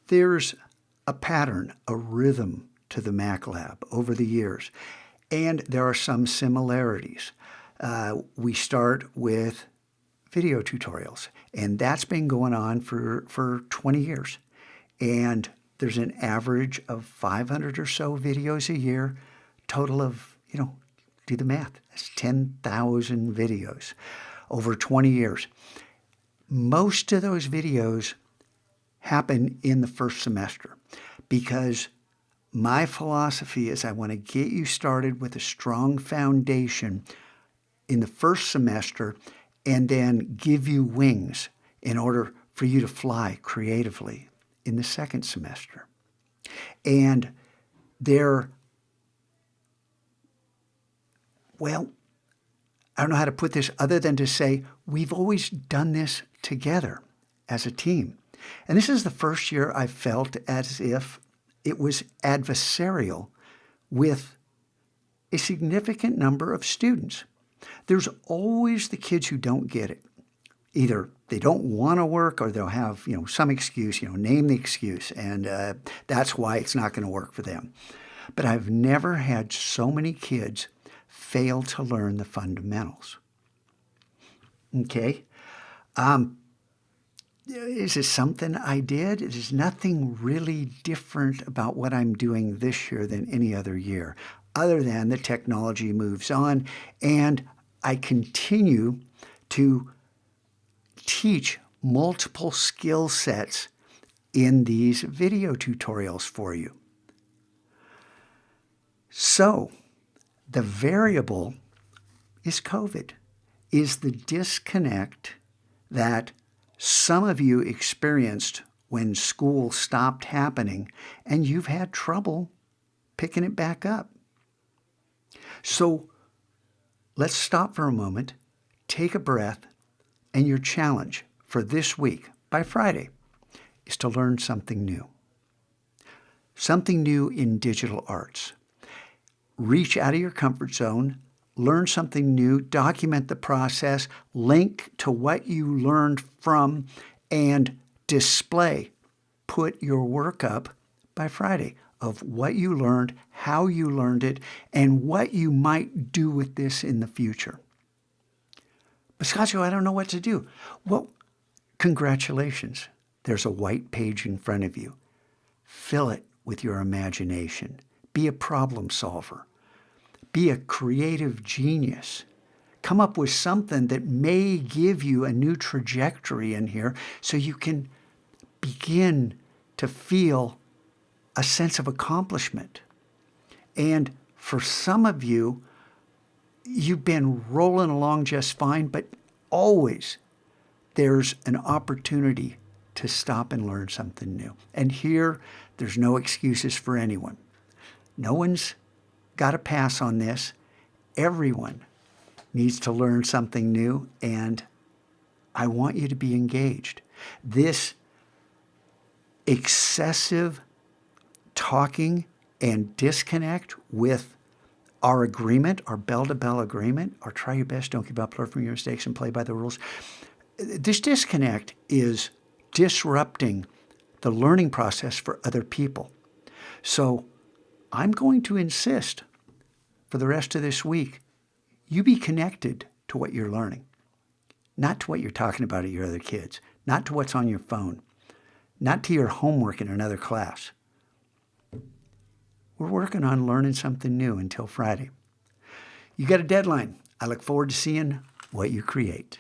There's a pattern, a rhythm to the Mac Lab over the years, and there are some similarities. We start with video tutorials, and that's been going on for 20 years. And there's an average of 500 or so videos a year, total of, do the math, that's 10,000 videos over 20 years. Most of those videos happen in the first semester because my philosophy is I want to get you started with a strong foundation in the first semester and then give you wings in order for you to fly creatively in the second semester. And I don't know how to put this other than to say we've always done this together as a team. And this is the first year I felt as if it was adversarial with a significant number of students. There's always the kids who don't get it. Either they don't want to work or they'll have, some excuse, name the excuse, and that's why it's not going to work for them. But I've never had so many kids fail to learn the fundamentals. Okay? Is it something I did? There's nothing really different about what I'm doing this year than any other year, other than the technology moves on and I continue to teach multiple skill sets in these video tutorials for you. So, the variable is COVID, is the disconnect that some of you experienced when school stopped happening and you've had trouble picking it back up. So let's stop for a moment, take a breath, and your challenge for this week, by Friday, is to learn something new. Something new in digital arts. Reach out of your comfort zone, learn something new, document the process, link to what you learned from, and display. Put your work up by Friday of what you learned, how you learned it, and what you might do with this in the future. Biscaccio, I don't know what to do. Well, congratulations. There's a white page in front of you. Fill it with your imagination. Be a problem solver. Be a creative genius. Come up with something that may give you a new trajectory in here so you can begin to feel a sense of accomplishment. And for some of you, you've been rolling along just fine, but always there's an opportunity to stop and learn something new. And here, there's no excuses for anyone. No one's got a pass on this. Everyone needs to learn something new, and I want you to be engaged. This excessive talking and disconnect with our agreement, our bell-to-bell agreement, our try your best, don't give up, learn from your mistakes, and play by the rules. This disconnect is disrupting the learning process for other people. So I'm going to insist for the rest of this week, you be connected to what you're learning, not to what you're talking about at your other kids, not to what's on your phone, not to your homework in another class. We're working on learning something new until Friday. You got a deadline. I look forward to seeing what you create.